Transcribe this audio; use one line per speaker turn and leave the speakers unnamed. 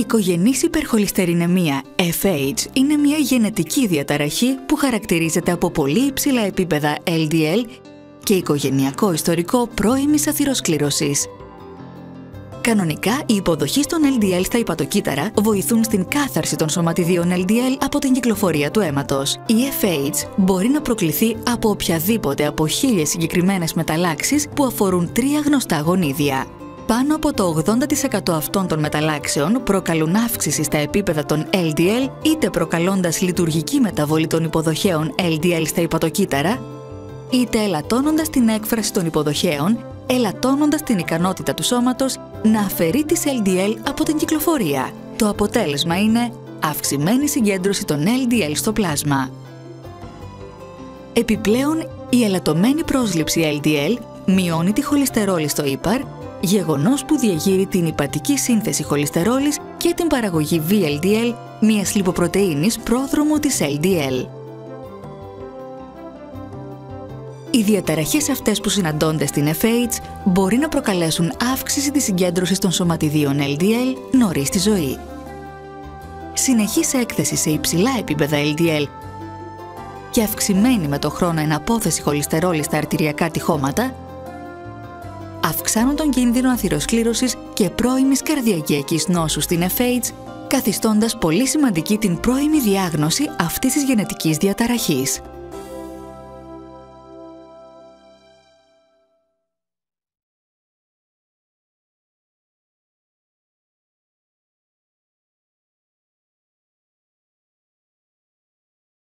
οικογενής υπερχολυστερινεμία FH είναι μια γενετική διαταραχή που χαρακτηρίζεται από πολύ υψηλά επίπεδα LDL και οικογενειακό ιστορικό πρώιμης αθυροσκλήρωσης. Κανονικά, η υποδοχή στον LDL στα υπατοκύτταρα βοηθούν στην κάθαρση των σωματιδίων LDL από την κυκλοφορία του αίματος. Η FH μπορεί να προκληθεί από οποιαδήποτε από 1000 συγκεκριμένες μεταλλάξεις που αφορούν 3 γνωστά γονίδια. Πάνω από το 80% αυτών των μεταλλάξεων προκαλούν αύξηση στα επίπεδα των LDL, είτε προκαλώντας λειτουργική μεταβολή των υποδοχέων LDL στα υπατοκύτταρα, είτε ελαττώνοντας την έκφραση των υποδοχέων, ελαττώνοντας την ικανότητα του σώματος να αφαιρεί τις LDL από την κυκλοφορία. Το αποτέλεσμα είναι αυξημένη συγκέντρωση των LDL στο πλάσμα. Επιπλέον, η ελαττωμένη πρόσληψη LDL μειώνει τη χολυστερόλη στο ύπαρ, γεγονός που διαγείρει την υπατική σύνθεση χολυστερόλης και την παραγωγή VLDL, μιας λιποπρωτεΐνης πρόδρομου της LDL. Οι διαταραχές αυτές που συναντώνται στην FH μπορεί να προκαλέσουν αύξηση της συγκέντρωσης των σωματιδίων LDL νωρίς στη ζωή. Συνεχής έκθεση σε υψηλά επίπεδα LDL και αυξημένη με το χρόνο εναπόθεση χολυστερόλης στα αρτηριακά τυχώματα αυξάνουν τον κίνδυνο αθυροσκλήρωσης και πρώιμης καρδιακιακής νόσου στην FH, καθιστώντας πολύ σημαντική την πρώιμη διάγνωση αυτής της γενετικής διαταραχής.